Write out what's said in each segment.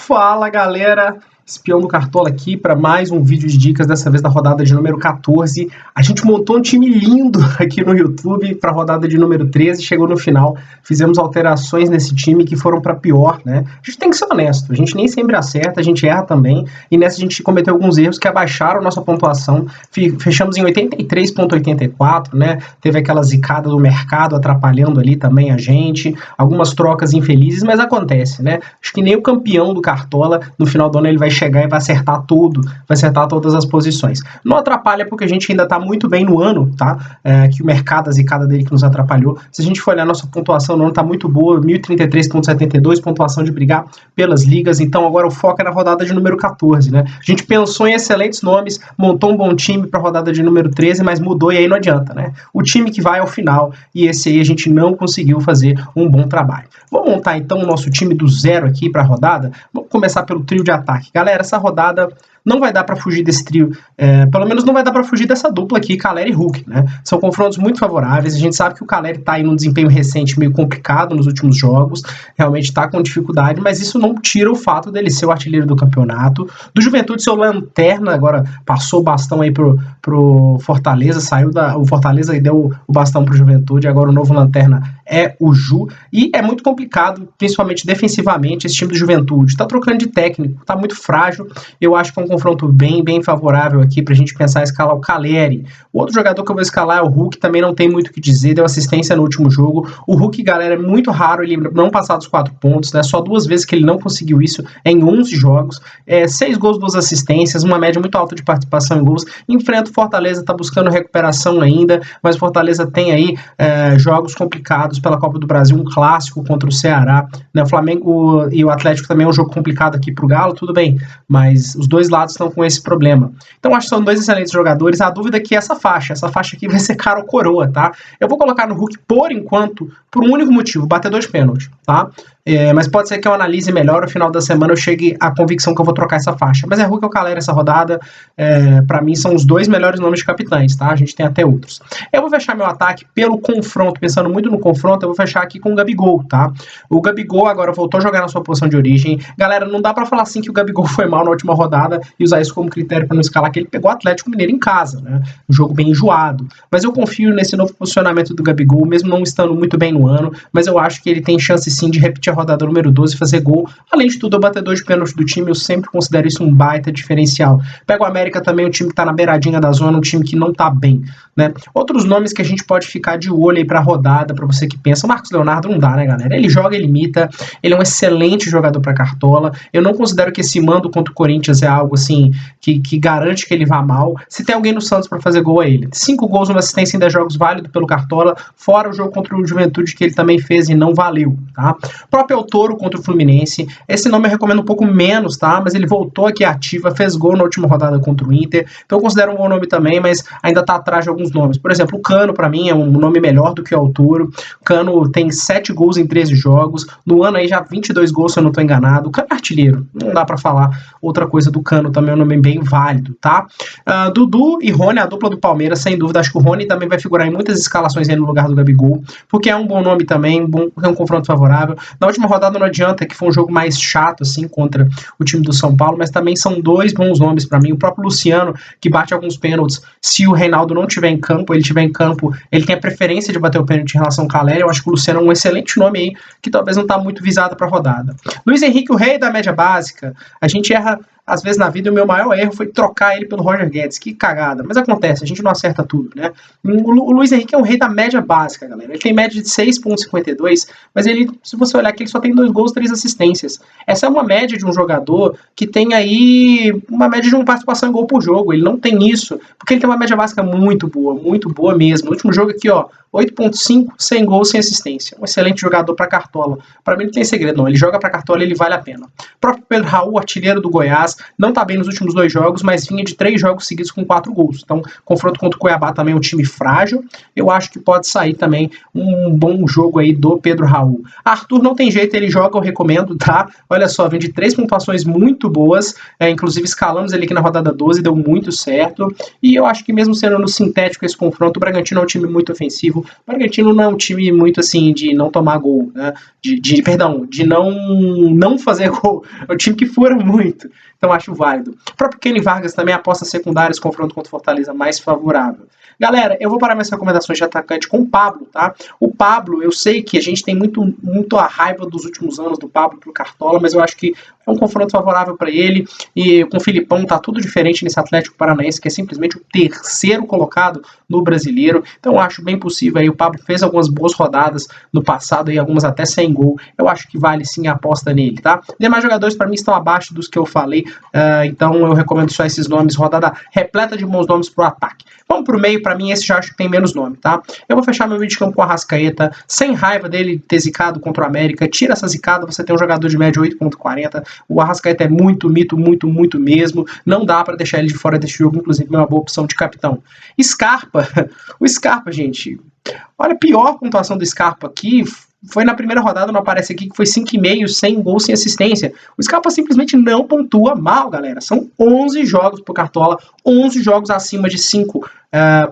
Fala galera, Espião do Cartola aqui para mais um vídeo de dicas, dessa vez da rodada de número 14. A gente montou um time lindo aqui no YouTube para a rodada de número 13, chegou no final, fizemos alterações nesse time que foram para pior, né? A gente tem que ser honesto, a gente nem sempre acerta, a gente erra também, e nessa a gente cometeu alguns erros que abaixaram nossa pontuação, fechamos em 83,84, né? Teve aquela zicada do mercado atrapalhando ali também a gente, algumas trocas infelizes, mas acontece, né? Acho que nem o campeão do Cartola, no final do ano ele vai chegar e vai acertar tudo, vai acertar todas as posições. Não atrapalha porque a gente ainda tá muito bem no ano, tá? Que o mercado, a zicada dele que nos atrapalhou. Se a gente for olhar nossa pontuação no ano, tá muito boa, 1033,72, pontuação de brigar pelas ligas, então agora o foco é na rodada de número 14, né? A gente pensou em excelentes nomes, montou um bom time pra rodada de número 13, mas mudou e aí não adianta, né? O time que vai ao final, e esse aí a gente não conseguiu fazer um bom trabalho. Vamos montar então o nosso time do zero aqui pra rodada. Vamos começar pelo trio de ataque. Galera, essa rodada não vai dar para fugir desse trio, pelo menos não vai dar para fugir dessa dupla aqui, Caleri e Hulk, né? São confrontos muito favoráveis, a gente sabe que o Caleri tá aí num desempenho recente meio complicado nos últimos jogos, realmente tá com dificuldade, mas isso não tira o fato dele ser o artilheiro do campeonato, do Juventude ser o lanterna, agora passou o bastão aí pro Fortaleza, o Fortaleza e deu o bastão pro Juventude, agora o novo lanterna é o Ju, e é muito complicado, principalmente defensivamente, esse time do Juventude, tá trocando de técnico, tá muito frágil, eu acho que é um confronto bem favorável aqui pra gente pensar em escalar o Caleri. O outro jogador que eu vou escalar é o Hulk, também não tem muito o que dizer, deu assistência no último jogo. O Hulk, galera, é muito raro ele não passar dos 4 pontos, né? Só 2 vezes que ele não conseguiu isso em 11 jogos. 6 gols, 2 assistências, uma média muito alta de participação em gols. Enfrenta o Fortaleza, tá buscando recuperação ainda, mas o Fortaleza tem aí jogos complicados pela Copa do Brasil, um clássico contra o Ceará, né? O Flamengo e o Atlético também é um jogo complicado aqui pro Galo, tudo bem, mas os dois lados estão com esse problema. Então acho que são 2 excelentes jogadores. A dúvida aqui é essa faixa aqui vai ser cara ou coroa, tá? Eu vou colocar no Hulk por enquanto, por um único motivo, batedor de pênalti, tá? Mas pode ser que eu analise melhor, no final da semana eu chegue à convicção que eu vou trocar essa faixa. Mas é Hulk ou Caleri essa rodada, pra mim são os 2 melhores nomes de capitães, tá? A gente tem até outros. Eu vou fechar meu ataque pelo confronto, pensando muito no confronto, eu vou fechar aqui com o Gabigol, tá? O Gabigol agora voltou a jogar na sua posição de origem. Galera, não dá pra falar assim que o Gabigol foi mal na última rodada e usar isso como critério pra não escalar, que ele pegou o Atlético Mineiro em casa, né? Um jogo bem enjoado. Mas eu confio nesse novo posicionamento do Gabigol, mesmo não estando muito bem no ano, mas eu acho que ele tem chance sim de repetir a rodada número 12 e fazer gol. Além de tudo, é o batedor de pênalti do time, eu sempre considero isso um baita diferencial. Pega o América também, um time que tá na beiradinha da zona, um time que não tá bem, né? Outros nomes que a gente pode ficar de olho aí pra rodada, pra você que pensa, o Marcos Leonardo não dá, né, galera? Ele joga, ele imita, ele é um excelente jogador pra Cartola, eu não considero que esse mando contra o Corinthians é algo assim, que garante que ele vá mal. Se tem alguém no Santos pra fazer gol, é ele. 5 gols, uma assistência em 10 jogos, válido pelo Cartola, fora o jogo contra o Juventude que ele também fez e não valeu, tá? O próprio El Toro contra o Fluminense, esse nome eu recomendo um pouco menos, tá? Mas ele voltou aqui ativa, fez gol na última rodada contra o Inter, então eu considero um bom nome também, mas ainda tá atrás de alguns nomes. Por exemplo, o Cano, pra mim, é um nome melhor do que o El Toro. O Cano tem 7 gols em 13 jogos, no ano aí já 22 gols, se eu não tô enganado. O Cano é artilheiro, não dá pra falar outra coisa do Cano, também é um nome bem válido, tá? Dudu e Rony, a dupla do Palmeiras, sem dúvida, acho que o Rony também vai figurar em muitas escalações aí no lugar do Gabigol, porque é um bom nome também, é um confronto favorável. Na última rodada não adianta, que foi um jogo mais chato, assim, contra o time do São Paulo, mas também são 2 bons nomes pra mim. O próprio Luciano, que bate alguns pênaltis, se o Reinaldo não tiver em campo, ele tiver em campo, ele tem a preferência de bater o pênalti em relação ao Caleri. Eu acho que o Luciano é um excelente nome aí, que talvez não tá muito visado pra rodada. Luiz Henrique, o rei da média básica, a gente erra às vezes na vida, o meu maior erro foi trocar ele pelo Roger Guedes, que cagada, mas acontece, a gente não acerta tudo, né? O Luiz Henrique é um rei da média básica, galera, ele tem média de 6,52, mas ele, se você olhar aqui, ele só tem 2 gols, 3 assistências. Essa é uma média de um jogador que tem aí uma média de uma participação em gol por jogo, ele não tem isso, porque ele tem uma média básica muito boa mesmo. No último jogo aqui, ó, 8,5, 100 gols, sem assistência. Um excelente jogador para Cartola. Para mim não tem segredo não, ele joga para Cartola, ele vale a pena. O próprio Pedro Raul, artilheiro do Goiás, não tá bem nos últimos 2 jogos, mas vinha de 3 jogos seguidos com 4 gols. Então, confronto contra o Cuiabá também é um time frágil. Eu acho que pode sair também um bom jogo aí do Pedro Raul. Arthur não tem jeito, ele joga, eu recomendo, tá? Olha só, vem de 3 pontuações muito boas, inclusive escalamos ele aqui na rodada 12, deu muito certo, e eu acho que mesmo sendo no sintético esse confronto, o Bragantino é um time muito ofensivo, o Bragantino não é um time muito assim de não tomar gol, né? De não fazer gol, é um time que fura muito, então acho válido. O próprio Kenny Vargas também aposta secundárias, confronto contra o Fortaleza mais favorável. Galera, eu vou parar minhas recomendações de atacante com o Pablo, tá? O Pablo, eu sei que a gente tem muito a raiva dos últimos anos do Pablo pro Cartola, mas eu acho que é um confronto favorável para ele, e com o Filipão tá tudo diferente nesse Atlético Paranaense, que é simplesmente o 3º colocado no Brasileiro, então eu acho bem possível aí, o Pablo fez algumas boas rodadas no passado, e algumas até sem gol, eu acho que vale sim a aposta nele, tá? Demais jogadores para mim estão abaixo dos que eu falei, então eu recomendo só esses nomes, rodada repleta de bons nomes pro ataque. Vamos pro meio, para mim esse já acho que tem menos nome, tá? Eu vou fechar meu vídeo de campo com o Arrascaeta, sem raiva dele ter zicado contra o América, tira essa zicada, você tem um jogador de média 8.40, o Arrascaeta é muito mito, muito mesmo, não dá para deixar ele de fora desse jogo, inclusive é uma boa opção de capitão. Scarpa, o Scarpa, gente, olha a pior pontuação do Scarpa aqui, foi na primeira rodada, não aparece aqui, que foi 5,5, sem gol, sem assistência. O Scarpa simplesmente não pontua mal, galera. São 11 jogos pro Cartola, 11 jogos acima de 5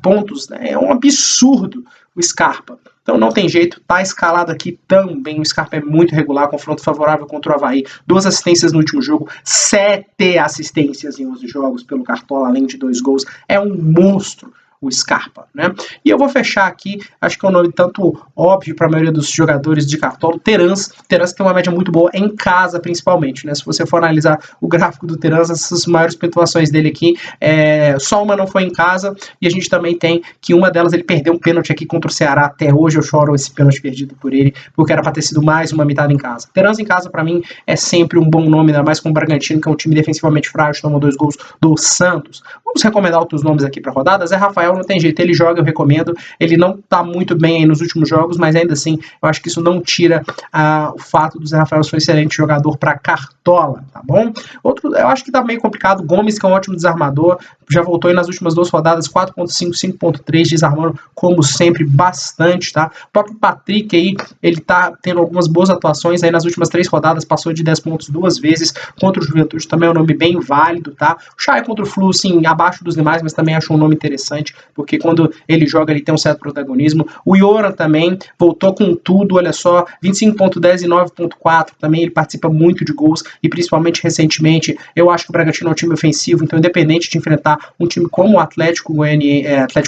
pontos. Né? É um absurdo o Scarpa. Então não tem jeito, tá escalado aqui também. O Scarpa é muito regular, confronto favorável contra o Avaí. 2 assistências no último jogo, 7 assistências em 11 jogos pelo Cartola, além de 2 gols. É um monstro o Scarpa, né? E eu vou fechar aqui, acho que é um nome tanto óbvio para a maioria dos jogadores de Cartola, o Terans. Terans tem uma média muito boa em casa, principalmente, né? Se você for analisar o gráfico do Terans, essas maiores pontuações dele aqui, só uma não foi em casa, e a gente também tem que uma delas ele perdeu um pênalti aqui contra o Ceará. Até hoje eu choro esse pênalti perdido por ele, porque era para ter sido mais uma metade em casa. Terans em casa, para mim, é sempre um bom nome, ainda mais com o Bragantino, que é um time defensivamente frágil, tomou 2 gols do Santos. Vamos recomendar outros nomes aqui para rodadas. Rafael, não tem jeito, ele joga, eu recomendo. Ele não tá muito bem aí nos últimos jogos, mas ainda assim, eu acho que isso não tira o fato do Zé Rafael ser um excelente jogador para Cartola, tá bom? Outro, eu acho que tá meio complicado, Gomes, que é um ótimo desarmador, já voltou aí nas últimas 2 rodadas, 4.5, 5.3, desarmando, como sempre, bastante, tá? O próprio Patrick aí, ele tá tendo algumas boas atuações aí nas últimas 3 rodadas, passou de 10 pontos 2 vezes, contra o Juventude também é um nome bem válido, tá? O Chay contra o Flu, sim, abaixo dos demais, mas também acho um nome interessante, porque quando ele joga, ele tem um certo protagonismo. O Yoran também voltou com tudo, olha só, 25.10 e 9.4, também ele participa muito de gols, e principalmente recentemente, eu acho que o Bragantino é um time ofensivo, então independente de enfrentar um time como o Atlético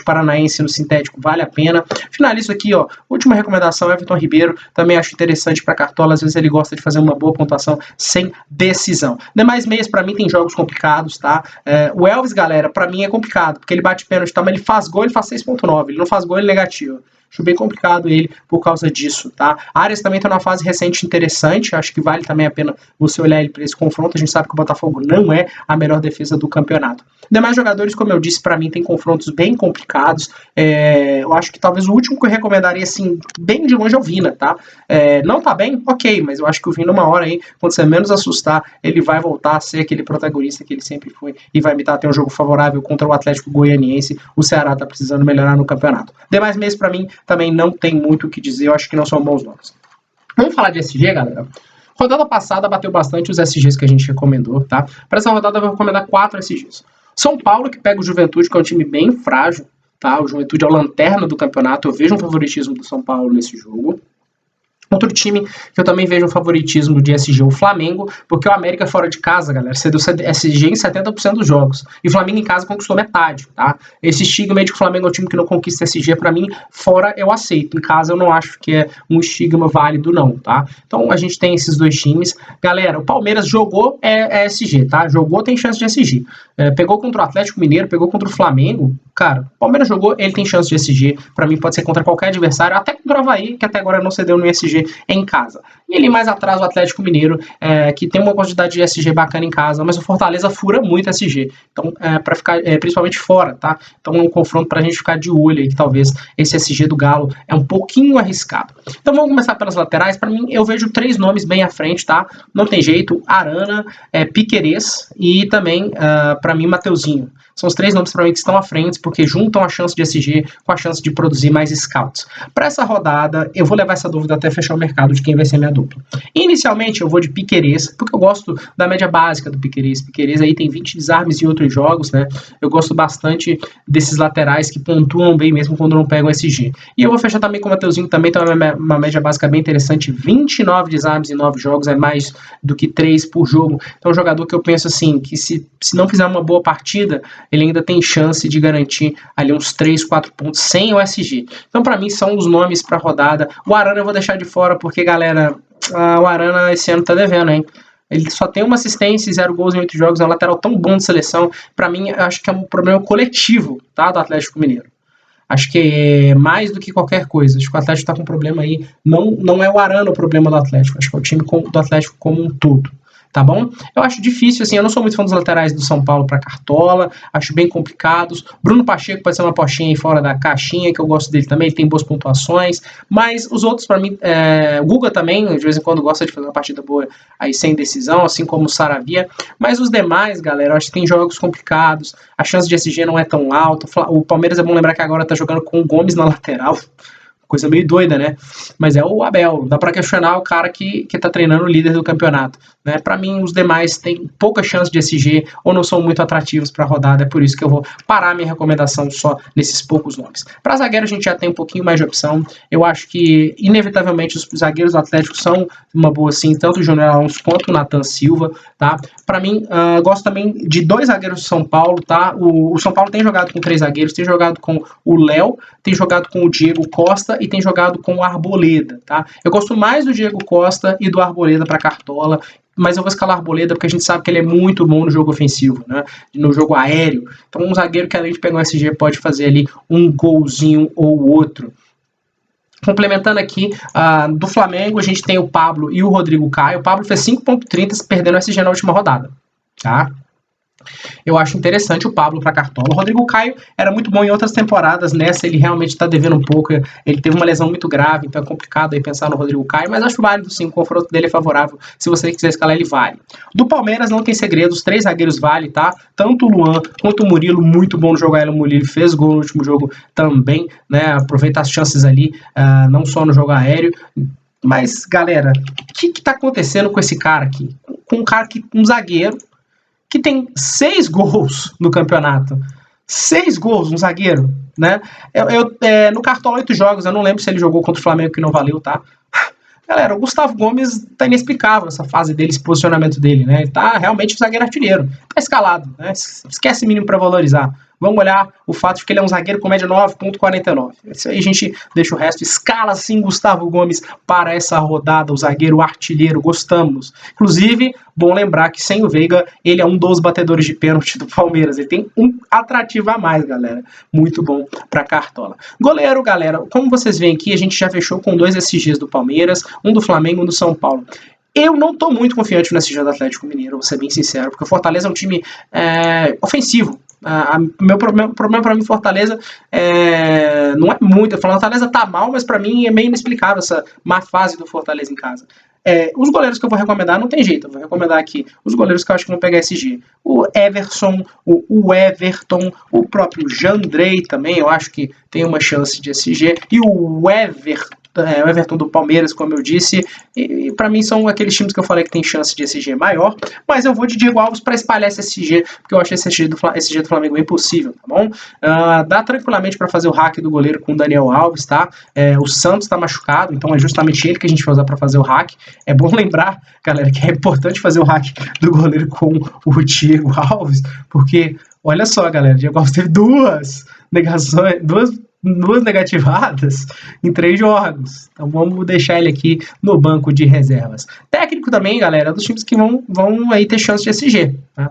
Paranaense no sintético, vale a pena. Finalizo aqui, ó, última recomendação, Everton Ribeiro, também acho interessante para Cartola, às vezes ele gosta de fazer uma boa pontuação sem decisão. Demais meias, para mim, tem jogos complicados, tá? O Elvis, galera, para mim é complicado, porque ele bate pênalti, tá? Mas ele faz gol, ele faz 6.9, ele não faz gol, ele é negativo. Acho bem complicado ele por causa disso, tá? Arias também tá numa fase recente interessante, acho que vale também a pena você olhar ele para esse confronto. A gente sabe que o Botafogo não é a melhor defesa do campeonato. Demais jogadores, como eu disse, para mim tem confrontos bem complicados. Eu acho que talvez o último que eu recomendaria, assim, bem de longe é o Vina, tá? Não tá bem? Ok, mas eu acho que o Vina, uma hora aí, quando você menos assustar, ele vai voltar a ser aquele protagonista que ele sempre foi e vai imitar ter um jogo favorável contra o Atlético Goianiense. O Ceará tá precisando melhorar no campeonato. Demais meses, para mim, também não tem muito o que dizer, eu acho que não são bons nomes. Vamos falar de SG, galera? Rodada passada bateu bastante os SGs que a gente recomendou, tá? Para essa rodada eu vou recomendar 4 SGs. São Paulo, que pega o Juventude, que é um time bem frágil, tá? O Juventude é o lanterna do campeonato, eu vejo um favoritismo do São Paulo nesse jogo. Outro time que eu também vejo um favoritismo de SG, o Flamengo, porque o América fora de casa, galera, cedeu SG em 70% dos jogos. E o Flamengo em casa conquistou metade, tá? Esse estigma de que o Flamengo é um time que não conquista SG, pra mim, fora eu aceito. Em casa eu não acho que é um estigma válido, não, tá? Então a gente tem esses 2 times. Galera, o Palmeiras jogou SG, tá? Jogou, tem chance de SG. Pegou contra o Atlético Mineiro, pegou contra o Flamengo. Cara, o Palmeiras jogou, ele tem chance de SG. Pra mim pode ser contra qualquer adversário, até contra o Avaí, que até agora não cedeu no SG. SG em casa. E ali mais atrás o Atlético Mineiro, que tem uma quantidade de SG bacana em casa, mas o Fortaleza fura muito SG. Então, para ficar principalmente fora, tá? Então é um confronto pra gente ficar de olho aí, que talvez esse SG do Galo é um pouquinho arriscado. Então vamos começar pelas laterais. Para mim, eu vejo 3 nomes bem à frente, tá? Não tem jeito, Arana, Piquerez e também, para mim, Mateuzinho. São os 3 nomes para mim que estão à frente, porque juntam a chance de SG com a chance de produzir mais scouts. Para essa rodada, eu vou levar essa dúvida até fechar o mercado de quem vai ser minha dupla. Inicialmente, eu vou de Piquerez, porque eu gosto da média básica do Piquerez. Piquerez aí tem 20 desarmes em outros jogos, né? Eu gosto bastante desses laterais que pontuam bem mesmo quando não pegam SG. E eu vou fechar também com o Mateuzinho, também tem uma média básica bem interessante, 29 desarmes em 9 jogos, é mais do que 3 por jogo. Então, é um jogador que eu penso assim, que se não fizer uma boa partida, ele ainda tem chance de garantir ali uns 3, 4 pontos sem o SG. Então, para mim, são os nomes para a rodada. O Arana eu vou deixar de fora, porque, galera, o Arana esse ano tá devendo, hein? Ele só tem uma assistência e 0 gols em 8 jogos, é um lateral tão bom de seleção. Para mim, eu acho que é um problema coletivo, tá, do Atlético Mineiro. Acho que é mais do que qualquer coisa. Acho que o Atlético está com um problema aí. Não é o Arana o problema do Atlético. Acho que é o time do Atlético como um todo. Tá bom? Eu acho difícil, assim, eu não sou muito fã dos laterais do São Paulo para Cartola, acho bem complicados. Bruno Pacheco pode ser uma apostinha aí fora da caixinha, que eu gosto dele também, ele tem boas pontuações, mas os outros, para mim, o Guga também, de vez em quando gosta de fazer uma partida boa aí sem decisão, assim como o Saravia, mas os demais, galera, eu acho que tem jogos complicados, a chance de SG não é tão alta, o Palmeiras é bom lembrar que agora tá jogando com o Gomes na lateral, coisa meio doida, né? Mas é o Abel, dá para questionar o cara que tá treinando o líder do campeonato, né? Para mim, os demais têm pouca chance de SG ou não são muito atrativos para a rodada, é por isso que eu vou parar minha recomendação só nesses poucos nomes. Para zagueiro, a gente já tem um pouquinho mais de opção. Eu acho que, inevitavelmente, os zagueiros atléticos são uma boa, sim, tanto o Júnior Alonso quanto o Nathan Silva, tá? Para mim, gosto também de 2 zagueiros do São Paulo, tá? O São Paulo tem jogado com 3 zagueiros, tem jogado com o Léo, tem jogado com o Diego Costa e tem jogado com o Arboleda, tá? Eu gosto mais do Diego Costa e do Arboleda para Cartola, mas eu vou escalar a Arboleda porque a gente sabe que ele é muito bom no jogo ofensivo, né? No jogo aéreo. Então, um zagueiro que além de pegar um SG pode fazer ali um golzinho ou outro. Complementando aqui, do Flamengo, a gente tem o Pablo e o Rodrigo Caio. O Pablo fez 5.30 perdendo o SG na última rodada, tá? Eu acho interessante o Pablo para Cartola. O Rodrigo Caio era muito bom em outras temporadas, nessa ele realmente está devendo um pouco, ele teve uma lesão muito grave, então é complicado aí pensar no Rodrigo Caio, mas acho válido sim, o confronto dele é favorável, se você quiser escalar ele vale. Do Palmeiras não tem segredo, os 3 zagueiros vale, tá? Tanto o Luan quanto o Murilo, muito bom no jogo aéreo, o Murilo fez gol no último jogo também, né? Aproveita as chances ali, não só no jogo aéreo. Mas, galera, o que tá acontecendo com esse cara aqui? Com um zagueiro que tem 6 gols no campeonato. 6 gols, um zagueiro, né? No Cartola 8 jogos, eu não lembro se ele jogou contra o Flamengo, que não valeu, tá? Galera, o Gustavo Gomes tá inexplicável essa fase dele, esse posicionamento dele, né? Ele tá realmente um zagueiro artilheiro. Tá escalado, né? Esquece mínimo para valorizar. Vamos olhar o fato de que ele é um zagueiro com média 9.49. Isso aí a gente deixa o resto. Escala sim Gustavo Gomes para essa rodada, o zagueiro artilheiro, gostamos. Inclusive, bom lembrar que sem o Veiga, ele é um dos batedores de pênalti do Palmeiras. Ele tem um atrativo a mais, galera. Muito bom para Cartola. Goleiro, galera, como vocês veem aqui, a gente já fechou com 2 SGs do Palmeiras, um do Flamengo e um do São Paulo. Eu não tô muito confiante no SG do Atlético Mineiro, vou ser bem sincero, porque o Fortaleza é um time ofensivo. Meu problema para mim, Fortaleza, não é muito. Eu falo, Fortaleza tá mal, mas para mim é meio inexplicável essa má fase do Fortaleza em casa. Os goleiros que eu vou recomendar, não tem jeito. Eu vou recomendar aqui os goleiros que eu acho que vão pegar SG. O Everson, o Everton, o próprio Jandrei também, eu acho que tem uma chance de SG. E o Everton do Palmeiras, como eu disse, e para mim são aqueles times que eu falei que tem chance de SG maior, mas eu vou de Diego Alves para espalhar esse SG, porque eu acho esse SG do Flamengo impossível, tá bom? Dá tranquilamente para fazer o hack do goleiro com o Daniel Alves, tá? O Santos tá machucado, então é justamente ele que a gente vai usar para fazer o hack. É bom lembrar, galera, que é importante fazer o hack do goleiro com o Diego Alves, porque, olha só, galera, o Diego Alves teve 2 negativadas em 3 jogos. Então vamos deixar ele aqui no banco de reservas. Técnico também, galera, dos times que vão aí ter chance de SG. Tá?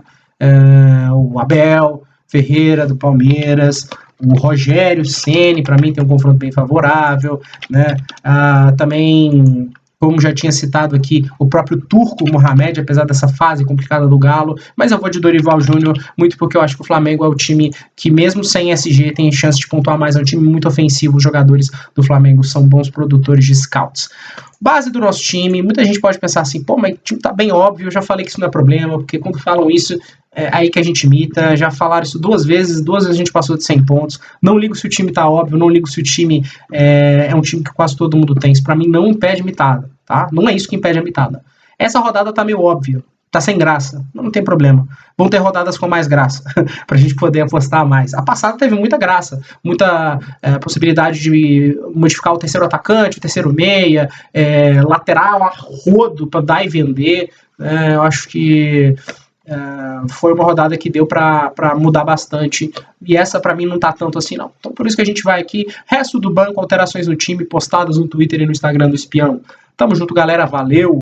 O Abel Ferreira do Palmeiras, o Rogério Ceni, para mim tem um confronto bem favorável, né? Também como já tinha citado aqui, o próprio Turco Mohamed, apesar dessa fase complicada do Galo, mas eu vou de Dorival Júnior, muito porque eu acho que o Flamengo é o time que, mesmo sem SG, tem chance de pontuar mais, é um time muito ofensivo, os jogadores do Flamengo são bons produtores de scouts. Base do nosso time, muita gente pode pensar assim, pô, mas o time tá bem óbvio, eu já falei que isso não é problema, porque quando falam isso, é aí que a gente imita, já falaram isso duas vezes a gente passou de 100 pontos, não ligo se o time tá óbvio, não ligo se o time é um time que quase todo mundo tem, isso pra mim não impede mitada, tá? Não é isso que impede a mitada. Essa rodada tá meio óbvia, tá sem graça, não tem problema. Vão ter rodadas com mais graça, pra gente poder apostar mais. A passada teve muita graça, muita possibilidade de modificar o terceiro atacante, o terceiro meia, lateral a rodo pra dar e vender. Eu acho que foi uma rodada que deu pra mudar bastante, e essa pra mim não tá tanto assim não. Então por isso que a gente vai aqui, resto do banco, alterações no time, postadas no Twitter e no Instagram do Espião. Tamo junto, galera, valeu!